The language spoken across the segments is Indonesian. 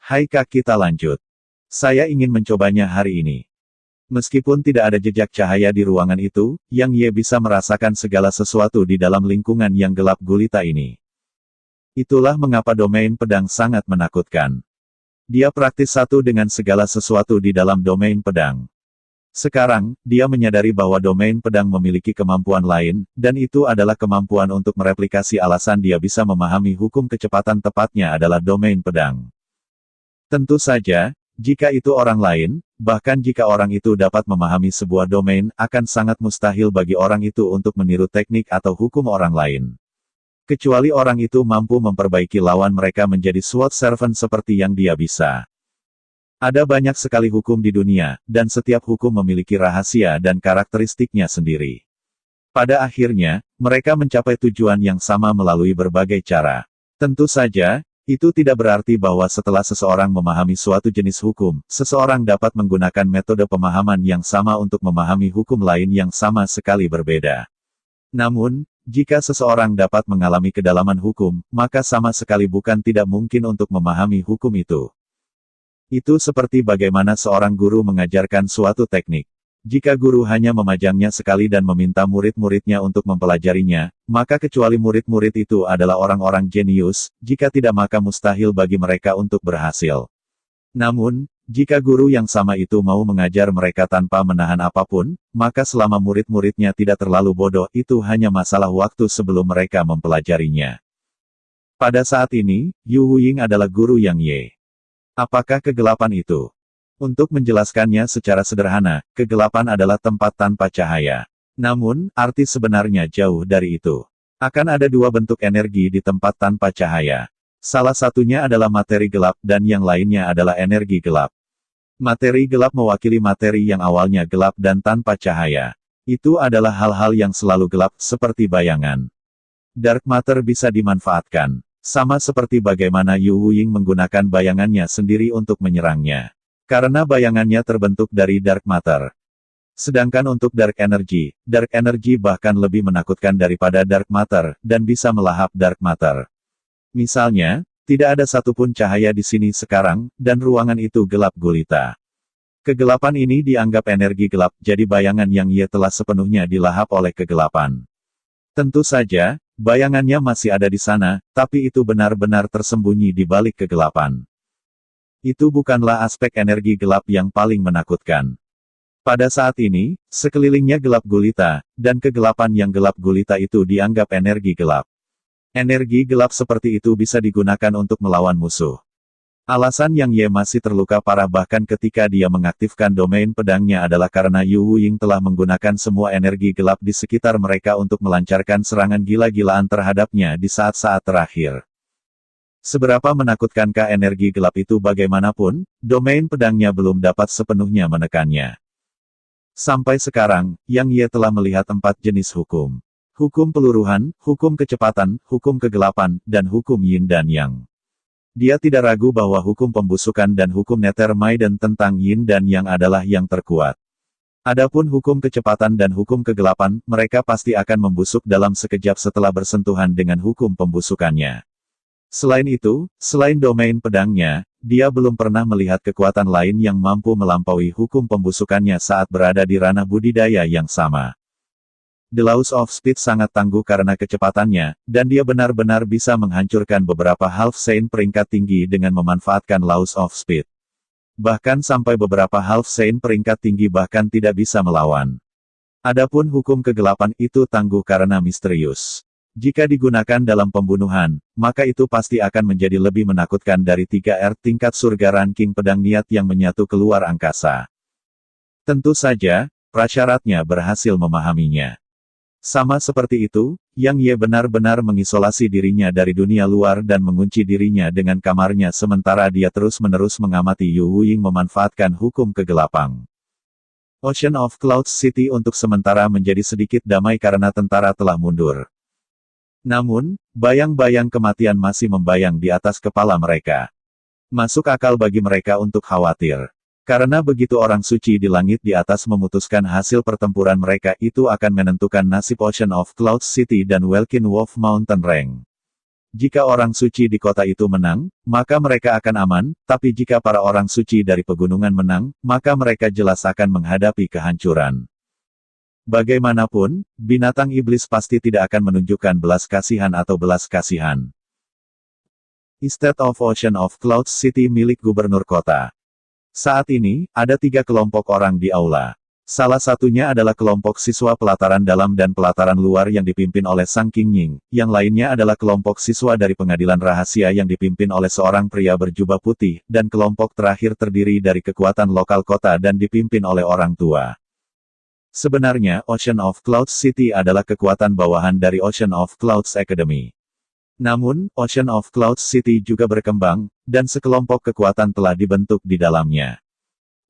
Hai Kak, kita lanjut. Saya ingin mencobanya hari ini. Meskipun tidak ada jejak cahaya di ruangan itu, Yang Ye bisa merasakan segala sesuatu di dalam lingkungan yang gelap gulita ini. Itulah mengapa domain pedang sangat menakutkan. Dia praktis satu dengan segala sesuatu di dalam domain pedang. Sekarang, dia menyadari bahwa domain pedang memiliki kemampuan lain, dan itu adalah kemampuan untuk mereplikasi. Alasan dia bisa memahami hukum kecepatan tepatnya adalah domain pedang. Tentu saja, jika itu orang lain, bahkan jika orang itu dapat memahami sebuah domain, akan sangat mustahil bagi orang itu untuk meniru teknik atau hukum orang lain. Kecuali orang itu mampu memperbaiki lawan mereka menjadi SWOT servant seperti yang dia bisa. Ada banyak sekali hukum di dunia, dan setiap hukum memiliki rahasia dan karakteristiknya sendiri. Pada akhirnya, mereka mencapai tujuan yang sama melalui berbagai cara. Tentu saja, itu tidak berarti bahwa setelah seseorang memahami suatu jenis hukum, seseorang dapat menggunakan metode pemahaman yang sama untuk memahami hukum lain yang sama sekali berbeda. Namun, jika seseorang dapat mengalami kedalaman hukum, maka sama sekali bukan tidak mungkin untuk memahami hukum itu. Itu seperti bagaimana seorang guru mengajarkan suatu teknik. Jika guru hanya memajangnya sekali dan meminta murid-muridnya untuk mempelajarinya, maka kecuali murid-murid itu adalah orang-orang jenius, jika tidak maka mustahil bagi mereka untuk berhasil. Namun, jika guru yang sama itu mau mengajar mereka tanpa menahan apapun, maka selama murid-muridnya tidak terlalu bodoh, itu hanya masalah waktu sebelum mereka mempelajarinya. Pada saat ini, Yu Wuying adalah guru Yang Ye. Apakah kegelapan itu? Untuk menjelaskannya secara sederhana, kegelapan adalah tempat tanpa cahaya. Namun, arti sebenarnya jauh dari itu. Akan ada dua bentuk energi di tempat tanpa cahaya. Salah satunya adalah materi gelap dan yang lainnya adalah energi gelap. Materi gelap mewakili materi yang awalnya gelap dan tanpa cahaya. Itu adalah hal-hal yang selalu gelap, seperti bayangan. Dark matter bisa dimanfaatkan. Sama seperti bagaimana Yu Wuying menggunakan bayangannya sendiri untuk menyerangnya. Karena bayangannya terbentuk dari dark matter. Sedangkan untuk dark energy bahkan lebih menakutkan daripada dark matter, dan bisa melahap dark matter. Misalnya, tidak ada satupun cahaya di sini sekarang, dan ruangan itu gelap gulita. Kegelapan ini dianggap energi gelap, jadi bayangan Yang Ye telah sepenuhnya dilahap oleh kegelapan. Tentu saja, bayangannya masih ada di sana, tapi itu benar-benar tersembunyi di balik kegelapan. Itu bukanlah aspek energi gelap yang paling menakutkan. Pada saat ini, sekelilingnya gelap gulita, dan kegelapan yang gelap gulita itu dianggap energi gelap. Energi gelap seperti itu bisa digunakan untuk melawan musuh. Alasan Yang Ye masih terluka parah bahkan ketika dia mengaktifkan domain pedangnya adalah karena Yu Wuying telah menggunakan semua energi gelap di sekitar mereka untuk melancarkan serangan gila-gilaan terhadapnya di saat-saat terakhir. Seberapa menakutkankah energi gelap itu bagaimanapun, domain pedangnya belum dapat sepenuhnya menekannya. Sampai sekarang, Yang Ye telah melihat 4 jenis hukum. Hukum peluruhan, hukum kecepatan, hukum kegelapan, dan hukum yin dan yang. Dia tidak ragu bahwa hukum pembusukan dan hukum Nethermaiden tentang yin dan yang adalah yang terkuat. Adapun hukum kecepatan dan hukum kegelapan, mereka pasti akan membusuk dalam sekejap setelah bersentuhan dengan hukum pembusukannya. Selain itu, selain domain pedangnya, dia belum pernah melihat kekuatan lain yang mampu melampaui hukum pembusukannya saat berada di ranah budidaya yang sama. The Laws of Speed sangat tangguh karena kecepatannya, dan dia benar-benar bisa menghancurkan beberapa Half Saint peringkat tinggi dengan memanfaatkan Laws of Speed. Bahkan sampai beberapa Half Saint peringkat tinggi bahkan tidak bisa melawan. Adapun hukum kegelapan itu tangguh karena misterius. Jika digunakan dalam pembunuhan, maka itu pasti akan menjadi lebih menakutkan dari 3R tingkat surga ranking pedang niat yang menyatu keluar angkasa. Tentu saja, prasyaratnya berhasil memahaminya. Sama seperti itu, Yang Ye benar-benar mengisolasi dirinya dari dunia luar dan mengunci dirinya dengan kamarnya sementara dia terus-menerus mengamati Yu Wuying memanfaatkan hukum kegelapan. Ocean of Clouds City untuk sementara menjadi sedikit damai karena tentara telah mundur. Namun, bayang-bayang kematian masih membayang di atas kepala mereka. Masuk akal bagi mereka untuk khawatir. Karena begitu orang suci di langit di atas memutuskan hasil pertempuran mereka itu akan menentukan nasib Ocean of Clouds City dan Welkin Wolf Mountain Range. jika orang suci di kota itu menang, maka mereka akan aman, tapi jika para orang suci dari pegunungan menang, maka mereka jelas akan menghadapi kehancuran. Bagaimanapun, binatang iblis pasti tidak akan menunjukkan belas kasihan atau belas kasihan. Estate of Ocean of Clouds City milik gubernur kota. Saat ini, ada 3 kelompok orang di aula. Salah satunya adalah kelompok siswa pelataran dalam dan pelataran luar yang dipimpin oleh Sang Qingying, yang lainnya adalah kelompok siswa dari pengadilan rahasia yang dipimpin oleh seorang pria berjubah putih, dan kelompok terakhir terdiri dari kekuatan lokal kota dan dipimpin oleh orang tua. Sebenarnya, Ocean of Clouds City adalah kekuatan bawahan dari Ocean of Clouds Academy. Namun, Ocean of Clouds City juga berkembang, dan sekelompok kekuatan telah dibentuk di dalamnya.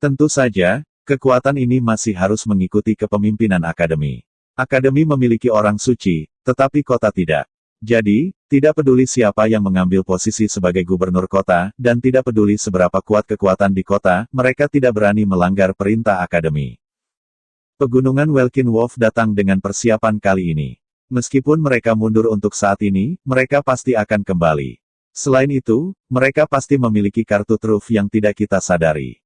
Tentu saja, kekuatan ini masih harus mengikuti kepemimpinan akademi. Akademi memiliki orang suci, tetapi kota tidak. Jadi, tidak peduli siapa yang mengambil posisi sebagai gubernur kota, dan tidak peduli seberapa kuat kekuatan di kota, mereka tidak berani melanggar perintah akademi. Pegunungan Welkin Wolf datang dengan persiapan kali ini. Meskipun mereka mundur untuk saat ini, mereka pasti akan kembali. Selain itu, mereka pasti memiliki kartu truf yang tidak kita sadari.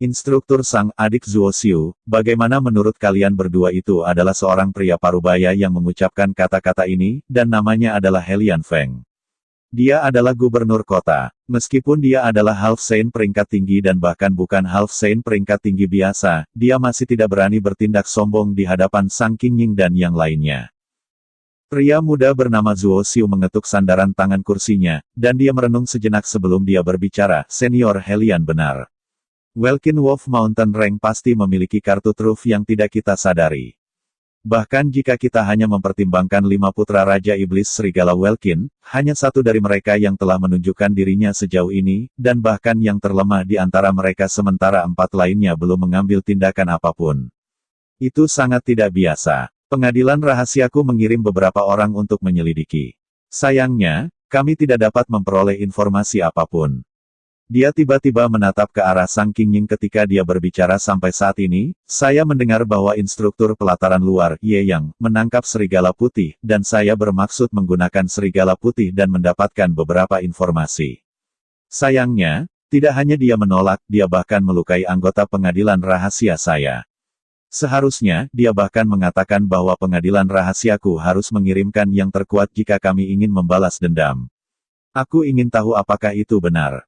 Instruktur sang adik Zuo Xiu, bagaimana menurut kalian berdua itu adalah seorang pria parubaya yang mengucapkan kata-kata ini, dan namanya adalah Helian Feng. Dia adalah gubernur kota. Meskipun dia adalah Half Saint peringkat tinggi dan bahkan bukan Half Saint peringkat tinggi biasa, dia masih tidak berani bertindak sombong di hadapan Sang Qingying dan yang lainnya. Pria muda bernama Zuo Xiu mengetuk sandaran tangan kursinya, dan dia merenung sejenak sebelum dia berbicara, Senior Helian benar. Welkin Wolf Mountain Rank pasti memiliki kartu truf yang tidak kita sadari. Bahkan jika kita hanya mempertimbangkan 5 putra Raja Iblis Serigala Welkin, hanya satu dari mereka yang telah menunjukkan dirinya sejauh ini, dan bahkan yang terlemah di antara mereka sementara 4 lainnya belum mengambil tindakan apapun. Itu sangat tidak biasa. Pengadilan rahasiaku mengirim beberapa orang untuk menyelidiki. Sayangnya, kami tidak dapat memperoleh informasi apapun. Dia tiba-tiba menatap ke arah Sang Qingying ketika dia berbicara sampai saat ini, saya mendengar bahwa instruktur pelataran luar, Ye Yang, menangkap serigala putih, dan saya bermaksud menggunakan serigala putih dan mendapatkan beberapa informasi. Sayangnya, tidak hanya dia menolak, dia bahkan melukai anggota pengadilan rahasia saya. Seharusnya, dia bahkan mengatakan bahwa pengadilan rahasiaku harus mengirimkan yang terkuat jika kami ingin membalas dendam. Aku ingin tahu apakah itu benar.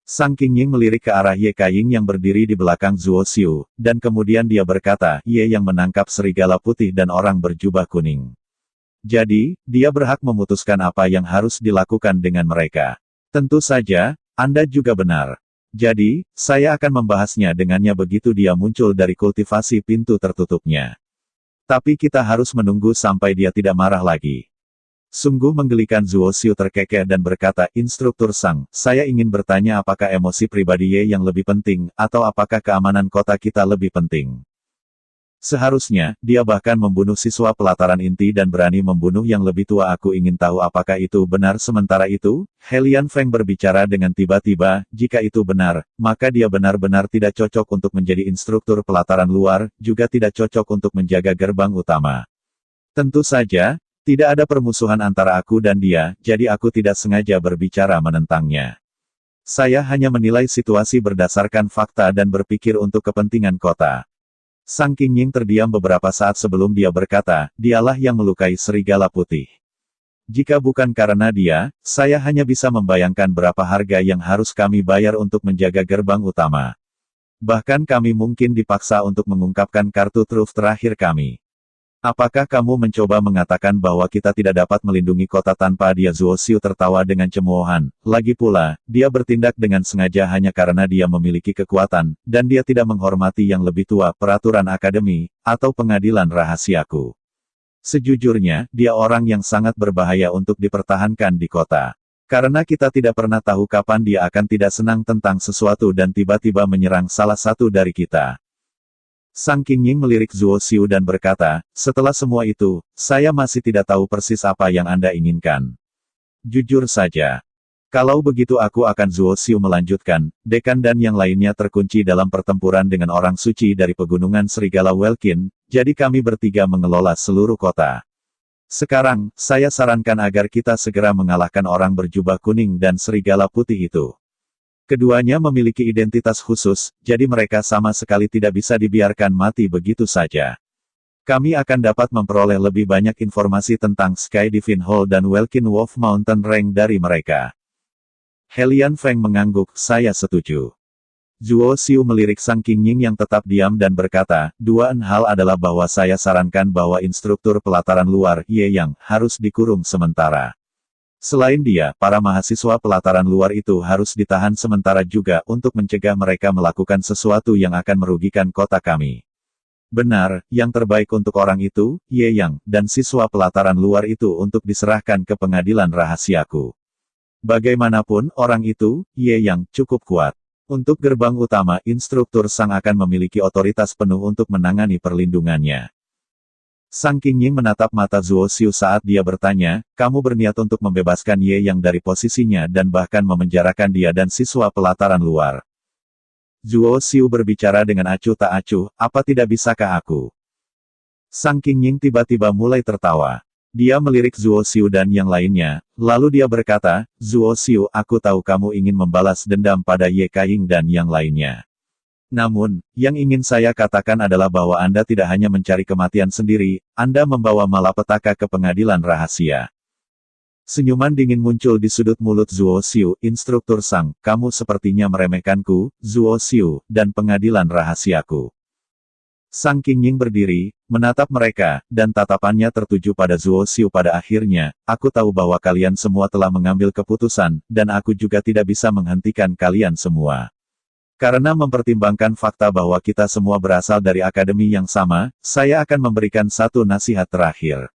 Sang Qingying melirik ke arah Ye Kaiying yang berdiri di belakang Zuo Xiu, dan kemudian dia berkata, Ye yang menangkap serigala putih dan orang berjubah kuning. Jadi, dia berhak memutuskan apa yang harus dilakukan dengan mereka. Tentu saja, Anda juga benar. Jadi, saya akan membahasnya dengannya begitu dia muncul dari kultivasi pintu tertutupnya. Tapi kita harus menunggu sampai dia tidak marah lagi. Sungguh menggelikan Zuo Xiu terkekeh dan berkata, Instruktur Sang, saya ingin bertanya apakah emosi pribadi Ye yang lebih penting, atau apakah keamanan kota kita lebih penting. Seharusnya, dia bahkan membunuh siswa pelataran inti dan berani membunuh yang lebih tua. Aku ingin tahu apakah itu benar. Sementara itu, Helian Feng berbicara dengan tiba-tiba, jika itu benar, maka dia benar-benar tidak cocok untuk menjadi instruktur pelataran luar, juga tidak cocok untuk menjaga gerbang utama. Tentu saja, tidak ada permusuhan antara aku dan dia, jadi aku tidak sengaja berbicara menentangnya. Saya hanya menilai situasi berdasarkan fakta dan berpikir untuk kepentingan kota. Sang Qingying terdiam beberapa saat sebelum dia berkata, dialah yang melukai serigala putih. Jika bukan karena dia, saya hanya bisa membayangkan berapa harga yang harus kami bayar untuk menjaga gerbang utama. Bahkan kami mungkin dipaksa untuk mengungkapkan kartu truf terakhir kami. Apakah kamu mencoba mengatakan bahwa kita tidak dapat melindungi kota tanpa dia? Zuo Xiu tertawa dengan cemoohan. Lagi pula, dia bertindak dengan sengaja hanya karena dia memiliki kekuatan, dan dia tidak menghormati yang lebih tua, peraturan akademi, atau pengadilan rahasiaku. Sejujurnya, dia orang yang sangat berbahaya untuk dipertahankan di kota. Karena kita tidak pernah tahu kapan dia akan tidak senang tentang sesuatu dan tiba-tiba menyerang salah satu dari kita. Sang Qingying melirik Zuo Xiu dan berkata, setelah semua itu, saya masih tidak tahu persis apa yang Anda inginkan. Jujur saja. Kalau begitu aku akan. Zuo Xiu melanjutkan, dekan dan yang lainnya terkunci dalam pertempuran dengan orang suci dari pegunungan Serigala Welkin, jadi kami bertiga mengelola seluruh kota. Sekarang, saya sarankan agar kita segera mengalahkan orang berjubah kuning dan serigala putih itu. Keduanya memiliki identitas khusus, jadi mereka sama sekali tidak bisa dibiarkan mati begitu saja. Kami akan dapat memperoleh lebih banyak informasi tentang Sky Divine Hall dan Welkin Wolf Mountain Range dari mereka. Helian Feng mengangguk, saya setuju. Zuo Xiu melirik Sang Qingying yang tetap diam dan berkata, dua hal adalah bahwa saya sarankan bahwa instruktur pelataran luar, Ye Yang, harus dikurung sementara. Selain dia, para mahasiswa pelataran luar itu harus ditahan sementara juga untuk mencegah mereka melakukan sesuatu yang akan merugikan kota kami. Benar, yang terbaik untuk orang itu, Ye Yang, dan siswa pelataran luar itu untuk diserahkan ke pengadilan rahasiaku. Bagaimanapun orang itu, Ye Yang, cukup kuat. Untuk gerbang utama, instruktur Sang akan memiliki otoritas penuh untuk menangani perlindungannya. Sang Qingying menatap mata Zuo Xiu saat dia bertanya, kamu berniat untuk membebaskan Ye Yang dari posisinya dan bahkan memenjarakan dia dan siswa pelataran luar. Zuo Xiu berbicara dengan acuh tak acuh, apa tidak bisakah aku? Sang Qingying tiba-tiba mulai tertawa. Dia melirik Zuo Xiu dan yang lainnya, lalu dia berkata, Zuo Xiu, aku tahu kamu ingin membalas dendam pada Ye Kaiying dan yang lainnya. Namun, yang ingin saya katakan adalah bahwa Anda tidak hanya mencari kematian sendiri, Anda membawa malapetaka ke pengadilan rahasia. Senyuman dingin muncul di sudut mulut Zuo Xiu, instruktur Sang, kamu sepertinya meremehkanku, Zuo Xiu, dan pengadilan rahasiaku. Sang Qingying berdiri, menatap mereka, dan tatapannya tertuju pada Zuo Xiu pada akhirnya, aku tahu bahwa kalian semua telah mengambil keputusan, dan aku juga tidak bisa menghentikan kalian semua. Karena mempertimbangkan fakta bahwa kita semua berasal dari akademi yang sama, saya akan memberikan satu nasihat terakhir.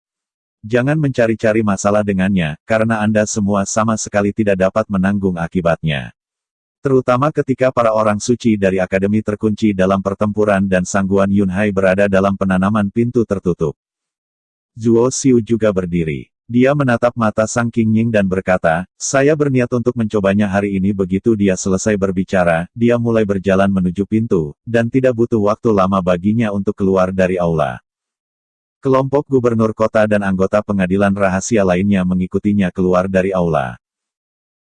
Jangan mencari-cari masalah dengannya, karena Anda semua sama sekali tidak dapat menanggung akibatnya. Terutama ketika para orang suci dari akademi terkunci dalam pertempuran dan Sangguan Yunhai berada dalam penanaman pintu tertutup. Zuo Xiu juga berdiri. Dia menatap mata Sang Qingying dan berkata, saya berniat untuk mencobanya hari ini. Begitu dia selesai berbicara, dia mulai berjalan menuju pintu, dan tidak butuh waktu lama baginya untuk keluar dari aula. Kelompok gubernur kota dan anggota pengadilan rahasia lainnya mengikutinya keluar dari aula.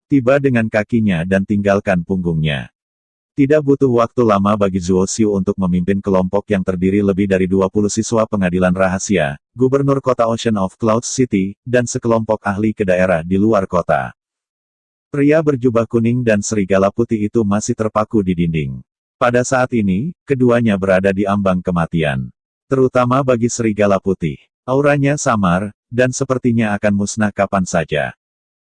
Tiba dengan kakinya dan tinggalkan punggungnya. Tidak butuh waktu lama bagi Zuo Xiu untuk memimpin kelompok yang terdiri lebih dari 20 siswa pengadilan rahasia, gubernur kota Ocean of Clouds City, dan sekelompok ahli ke daerah di luar kota. Pria berjubah kuning dan serigala putih itu masih terpaku di dinding. Pada saat ini, keduanya berada di ambang kematian. Terutama bagi serigala putih. Auranya samar, dan sepertinya akan musnah kapan saja.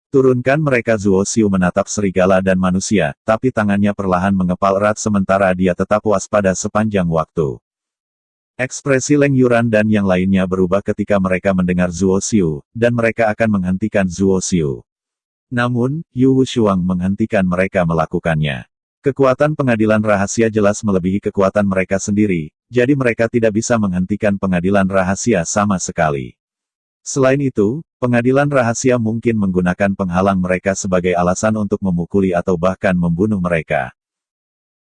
Turunkan mereka. Zuo Xiu menatap serigala dan manusia, tapi tangannya perlahan mengepal erat sementara dia tetap waspada sepanjang waktu. Ekspresi Leng Yuran dan yang lainnya berubah ketika mereka mendengar Zuo Xiu, dan mereka akan menghentikan Zuo Xiu. Namun, Yu Wushuang menghentikan mereka melakukannya. Kekuatan pengadilan rahasia jelas melebihi kekuatan mereka sendiri, jadi mereka tidak bisa menghentikan pengadilan rahasia sama sekali. Selain itu, pengadilan rahasia mungkin menggunakan penghalang mereka sebagai alasan untuk memukuli atau bahkan membunuh mereka.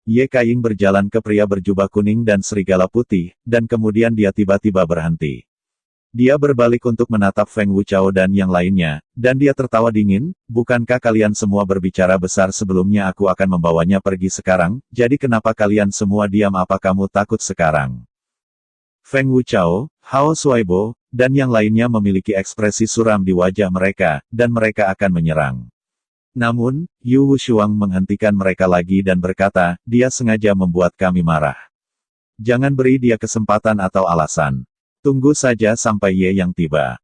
Ye Kaiying berjalan ke pria berjubah kuning dan serigala putih, dan kemudian dia tiba-tiba berhenti. Dia berbalik untuk menatap Feng Wuchao dan yang lainnya, dan dia tertawa dingin, bukankah kalian semua berbicara besar sebelumnya aku akan membawanya pergi sekarang, jadi kenapa kalian semua diam? Apa kamu takut sekarang? Feng Wuchao, Hao Shuaibo, dan yang lainnya memiliki ekspresi suram di wajah mereka, dan mereka akan menyerang. Namun, Yu Wushuang menghentikan mereka lagi dan berkata, dia sengaja membuat kami marah. Jangan beri dia kesempatan atau alasan. Tunggu saja sampai Ye Yang tiba.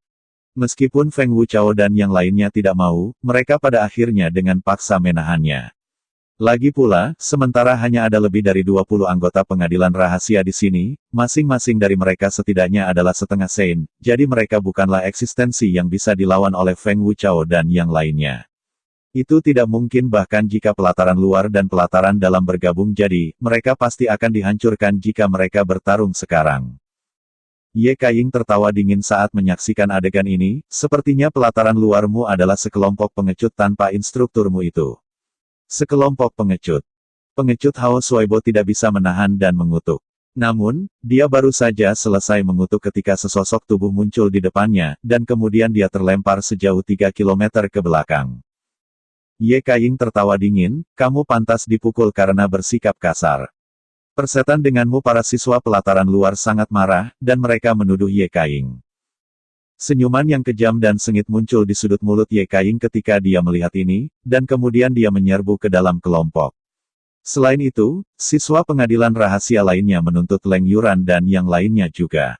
Meskipun Feng Wuchao dan yang lainnya tidak mau, mereka pada akhirnya dengan paksa menahannya. Lagi pula, sementara hanya ada lebih dari 20 anggota pengadilan rahasia di sini, masing-masing dari mereka setidaknya adalah setengah Sein, jadi mereka bukanlah eksistensi yang bisa dilawan oleh Feng Wuchao dan yang lainnya. Itu tidak mungkin bahkan jika pelataran luar dan pelataran dalam bergabung jadi, mereka pasti akan dihancurkan jika mereka bertarung sekarang. Ye Kaiying tertawa dingin saat menyaksikan adegan ini, sepertinya pelataran luarmu adalah sekelompok pengecut tanpa instrukturmu itu. Sekelompok pengecut. Pengecut Hao Shuaibo tidak bisa menahan dan mengutuk. Namun, dia baru saja selesai mengutuk ketika sesosok tubuh muncul di depannya, dan kemudian dia terlempar sejauh 3 kilometer ke belakang. Ye Kaiying tertawa dingin, kamu pantas dipukul karena bersikap kasar. Persetan denganmu. Para siswa pelataran luar sangat marah, dan mereka menuduh Ye Kaiying. Senyuman yang kejam dan sengit muncul di sudut mulut Ye Kaiying ketika dia melihat ini, dan kemudian dia menyerbu ke dalam kelompok. Selain itu, siswa pengadilan rahasia lainnya menuntut Leng Yuran dan yang lainnya juga.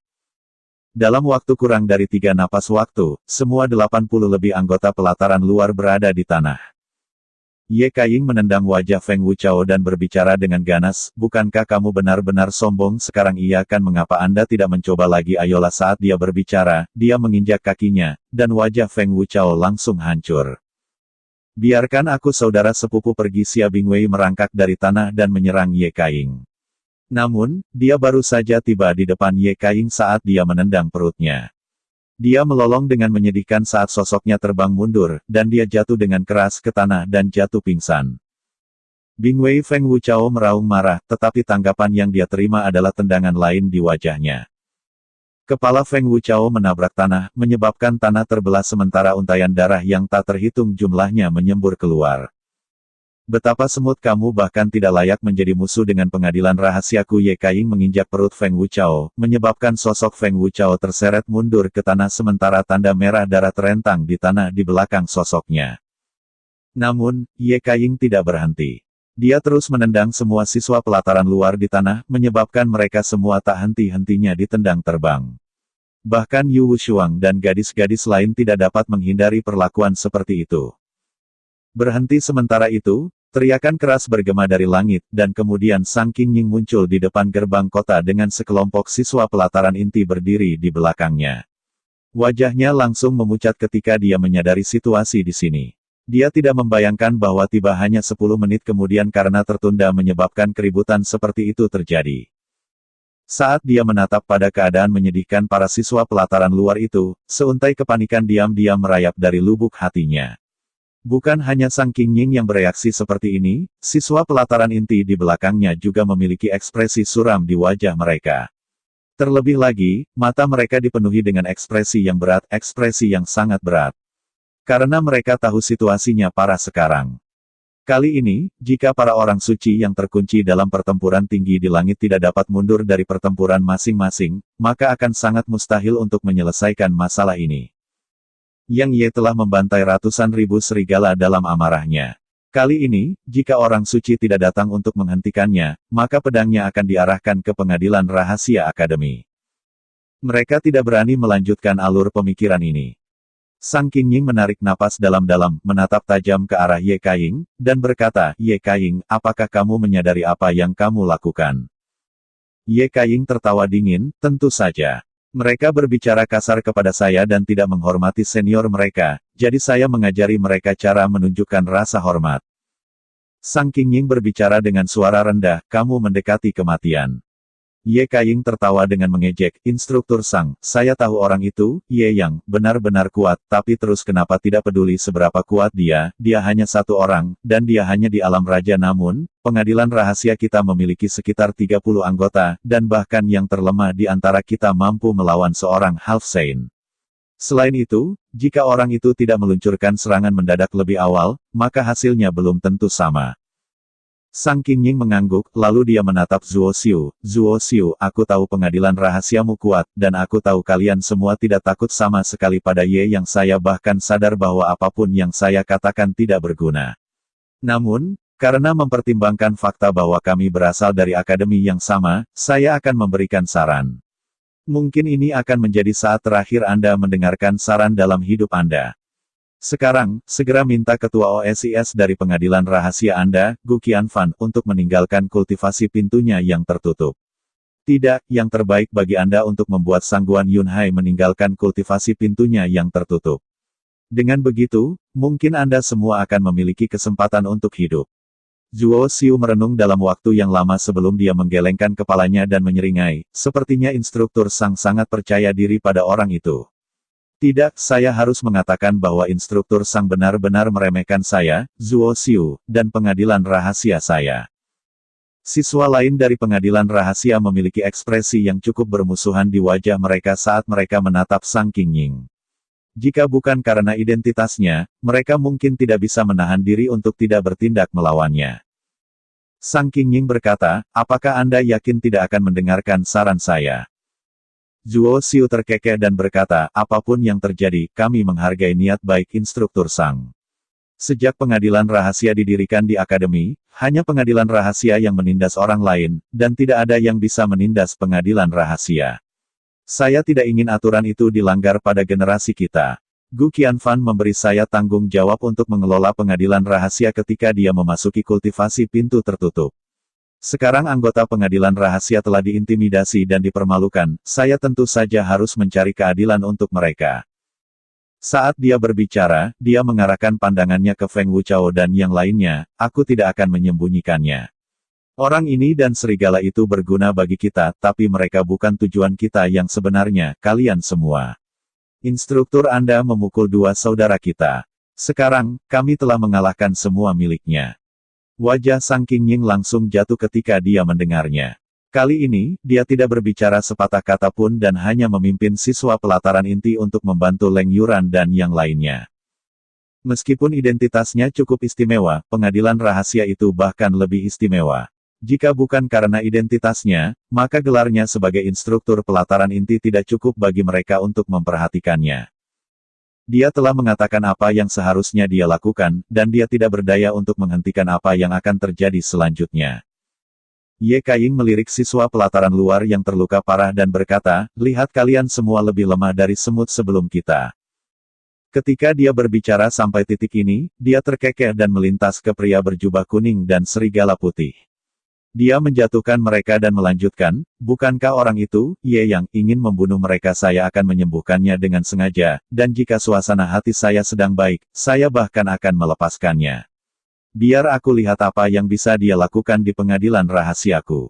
Dalam waktu kurang dari 3 napas waktu, semua 80 lebih anggota pelataran luar berada di tanah. Ye Kaiying menendang wajah Feng Wuchao dan berbicara dengan ganas, bukankah kamu benar-benar sombong sekarang? Iya kan, mengapa Anda tidak mencoba lagi? Ayolah. Saat dia berbicara, dia menginjak kakinya, dan wajah Feng Wuchao langsung hancur. Biarkan aku. Saudara sepupu pergi. Xia Bingwei merangkak dari tanah dan menyerang Ye Kaiying. Namun, dia baru saja tiba di depan Ye Kaiying saat dia menendang perutnya. Dia melolong dengan menyedihkan saat sosoknya terbang mundur, dan dia jatuh dengan keras ke tanah dan jatuh pingsan. Bingwei Feng Wuchao meraung marah, tetapi tanggapan yang dia terima adalah tendangan lain di wajahnya. Kepala Feng Wuchao menabrak tanah, menyebabkan tanah terbelah sementara untaian darah yang tak terhitung jumlahnya menyembur keluar. Betapa semut kamu, bahkan tidak layak menjadi musuh dengan pengadilan rahasiaku. Ye Kaiying menginjak perut Feng Wuchao, menyebabkan sosok Feng Wuchao terseret mundur ke tanah sementara tanda merah darah terentang di tanah di belakang sosoknya. Namun, Ye Kaiying tidak berhenti. Dia terus menendang semua siswa pelataran luar di tanah, menyebabkan mereka semua tak henti-hentinya ditendang terbang. Bahkan Yu Wushuang dan gadis-gadis lain tidak dapat menghindari perlakuan seperti itu. Berhenti. Sementara itu, teriakan keras bergema dari langit, dan kemudian Sang Qingying muncul di depan gerbang kota dengan sekelompok siswa pelataran inti berdiri di belakangnya. Wajahnya langsung memucat ketika dia menyadari situasi di sini. Dia tidak membayangkan bahwa tiba hanya 10 menit kemudian karena tertunda menyebabkan keributan seperti itu terjadi. Saat dia menatap pada keadaan menyedihkan para siswa pelataran luar itu, seuntai kepanikan diam-diam merayap dari lubuk hatinya. Bukan hanya Sang Qingying yang bereaksi seperti ini, siswa pelataran inti di belakangnya juga memiliki ekspresi suram di wajah mereka. Terlebih lagi, mata mereka dipenuhi dengan ekspresi yang berat, ekspresi yang sangat berat. Karena mereka tahu situasinya parah sekarang. Kali ini, jika para orang suci yang terkunci dalam pertempuran tinggi di langit tidak dapat mundur dari pertempuran masing-masing, maka akan sangat mustahil untuk menyelesaikan masalah ini. Yang Ye telah membantai ratusan ribu serigala dalam amarahnya. Kali ini, jika orang suci tidak datang untuk menghentikannya, maka pedangnya akan diarahkan ke pengadilan rahasia akademi. Mereka tidak berani melanjutkan alur pemikiran ini. Sang Qingying menarik napas dalam-dalam, menatap tajam ke arah Ye Kaiying, dan berkata, Ye Kaiying, apakah kamu menyadari apa yang kamu lakukan? Ye Kaiying tertawa dingin, tentu saja. Mereka berbicara kasar kepada saya dan tidak menghormati senior mereka, jadi saya mengajari mereka cara menunjukkan rasa hormat. Sang Qingying berbicara dengan suara rendah, kamu mendekati kematian. Ye Kaiying tertawa dengan mengejek, instruktur Sang, saya tahu orang itu, Ye Yang, benar-benar kuat, tapi terus kenapa tidak peduli seberapa kuat dia hanya satu orang, dan dia hanya di alam raja. Namun, pengadilan rahasia kita memiliki sekitar 30 anggota, dan bahkan yang terlemah di antara kita mampu melawan seorang Half Saint. Selain itu, jika orang itu tidak meluncurkan serangan mendadak lebih awal, maka hasilnya belum tentu sama. Sang Qingying mengangguk, lalu dia menatap Zuo Xiu. Zuo Xiu, aku tahu pengadilan rahasiamu kuat, dan aku tahu kalian semua tidak takut sama sekali pada Ye Yang. Saya bahkan sadar bahwa apapun yang saya katakan tidak berguna. Namun, karena mempertimbangkan fakta bahwa kami berasal dari akademi yang sama, saya akan memberikan saran. Mungkin ini akan menjadi saat terakhir Anda mendengarkan saran dalam hidup Anda. Sekarang, segera minta ketua OSIS dari pengadilan rahasia Anda, Gu Qianfan, untuk meninggalkan kultivasi pintunya yang tertutup. Tidak, yang terbaik bagi Anda untuk membuat Sang Guan Yunhai meninggalkan kultivasi pintunya yang tertutup. Dengan begitu, mungkin Anda semua akan memiliki kesempatan untuk hidup. Zuo Xiu merenung dalam waktu yang lama sebelum dia menggelengkan kepalanya dan menyeringai, sepertinya instruktur Sang sangat percaya diri pada orang itu. Tidak, saya harus mengatakan bahwa instruktur Sang benar-benar meremehkan saya, Zuo Xiu, dan pengadilan rahasia saya. Siswa lain dari pengadilan rahasia memiliki ekspresi yang cukup bermusuhan di wajah mereka saat mereka menatap Sang Qingying. Jika bukan karena identitasnya, mereka mungkin tidak bisa menahan diri untuk tidak bertindak melawannya. Sang Qingying berkata, apakah Anda yakin tidak akan mendengarkan saran saya? Zuo Xiu terkekeh dan berkata, apapun yang terjadi, kami menghargai niat baik instruktur Sang. Sejak pengadilan rahasia didirikan di akademi, hanya pengadilan rahasia yang menindas orang lain, dan tidak ada yang bisa menindas pengadilan rahasia. Saya tidak ingin aturan itu dilanggar pada generasi kita. Gu Qianfan memberi saya tanggung jawab untuk mengelola pengadilan rahasia ketika dia memasuki kultivasi pintu tertutup. Sekarang anggota pengadilan rahasia telah diintimidasi dan dipermalukan, saya tentu saja harus mencari keadilan untuk mereka. Saat dia berbicara, dia mengarahkan pandangannya ke Feng Wuchao dan yang lainnya, aku tidak akan menyembunyikannya. Orang ini dan serigala itu berguna bagi kita, tapi mereka bukan tujuan kita yang sebenarnya, kalian semua. Instruktur Anda memukul dua saudara kita. Sekarang, kami telah mengalahkan semua miliknya. Wajah Sang Qingying langsung jatuh ketika dia mendengarnya. Kali ini, dia tidak berbicara sepatah kata pun dan hanya memimpin siswa pelataran inti untuk membantu Leng Yuran dan yang lainnya. Meskipun identitasnya cukup istimewa, pengadilan rahasia itu bahkan lebih istimewa. Jika bukan karena identitasnya, maka gelarnya sebagai instruktur pelataran inti tidak cukup bagi mereka untuk memperhatikannya. Dia telah mengatakan apa yang seharusnya dia lakukan, dan dia tidak berdaya untuk menghentikan apa yang akan terjadi selanjutnya. Ye Kaiying melirik siswa pelataran luar yang terluka parah dan berkata, lihat kalian semua lebih lemah dari semut sebelum kita. Ketika dia berbicara sampai titik ini, dia terkekeh dan melintas ke pria berjubah kuning dan serigala putih. Dia menjatuhkan mereka dan melanjutkan, bukankah orang itu, Ye yang ingin membunuh mereka saya akan menyembuhkannya dengan sengaja, dan jika suasana hati saya sedang baik, saya bahkan akan melepaskannya. Biar aku lihat apa yang bisa dia lakukan di pengadilan rahasiaku.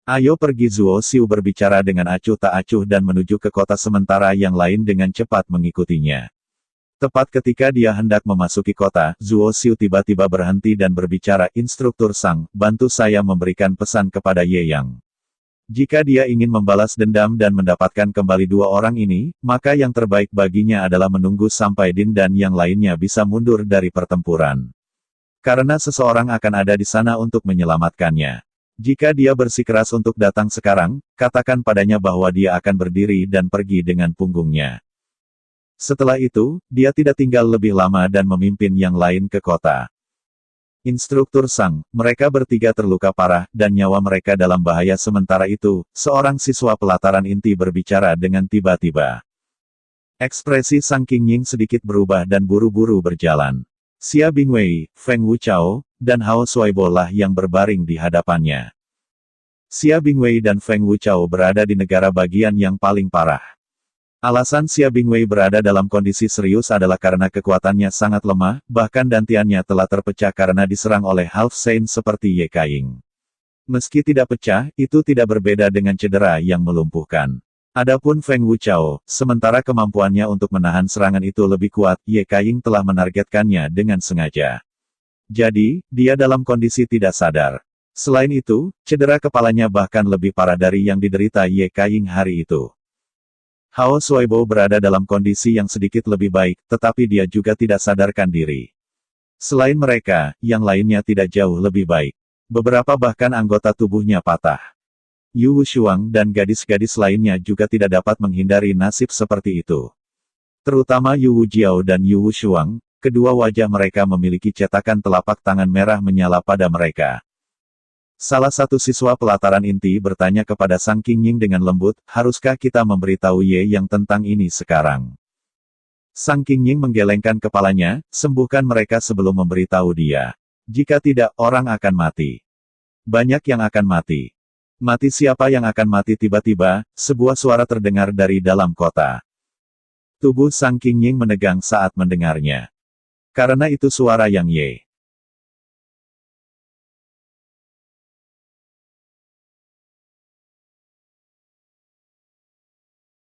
Ayo pergi Zuo Xiu berbicara dengan acuh tak acuh dan menuju ke kota sementara yang lain dengan cepat mengikutinya. Tepat ketika dia hendak memasuki kota, Zuo Xiu tiba-tiba berhenti dan berbicara, instruktur Sang, bantu saya memberikan pesan kepada Ye Yang. Jika dia ingin membalas dendam dan mendapatkan kembali dua orang ini, maka yang terbaik baginya adalah menunggu sampai Din dan yang lainnya bisa mundur dari pertempuran. Karena seseorang akan ada di sana untuk menyelamatkannya. Jika dia bersikeras untuk datang sekarang, katakan padanya bahwa dia akan berdiri dan pergi dengan punggungnya. Setelah itu, dia tidak tinggal lebih lama dan memimpin yang lain ke kota. Instruktur Sang, mereka bertiga terluka parah, dan nyawa mereka dalam bahaya sementara itu, seorang siswa pelataran inti berbicara dengan tiba-tiba. Ekspresi Sang Qingying sedikit berubah dan buru-buru berjalan. Xia Bingwei, Feng Wuchao, dan Hao Shuaibo lah yang berbaring di hadapannya. Xia Bingwei dan Feng Wuchao berada di negara bagian yang paling parah. Alasan Xia Bingwei berada dalam kondisi serius adalah karena kekuatannya sangat lemah, bahkan dantiannya telah terpecah karena diserang oleh Half Saint seperti Ye Kaiying. Meski tidak pecah, itu tidak berbeda dengan cedera yang melumpuhkan. Adapun Feng Wuchao, sementara kemampuannya untuk menahan serangan itu lebih kuat, Ye Kaiying telah menargetkannya dengan sengaja. Jadi, dia dalam kondisi tidak sadar. Selain itu, cedera kepalanya bahkan lebih parah dari yang diderita Ye Kaiying hari itu. Hao Shuaibo berada dalam kondisi yang sedikit lebih baik, tetapi dia juga tidak sadarkan diri. Selain mereka, yang lainnya tidak jauh lebih baik. Beberapa bahkan anggota tubuhnya patah. Yu Wushuang dan gadis-gadis lainnya juga tidak dapat menghindari nasib seperti itu. Terutama Yu Wujiao dan Yu Wushuang, kedua wajah mereka memiliki cetakan telapak tangan merah menyala pada mereka. Salah satu siswa pelataran inti bertanya kepada Sang Qingying dengan lembut, haruskah kita memberitahu Ye yang tentang ini sekarang? Sang Qingying menggelengkan kepalanya, sembuhkan mereka sebelum memberitahu dia. Jika tidak, orang akan mati. Banyak yang akan mati. Mati siapa yang akan mati tiba-tiba, sebuah suara terdengar dari dalam kota. Tubuh Sang Qingying menegang saat mendengarnya. Karena itu suara Yang Ye.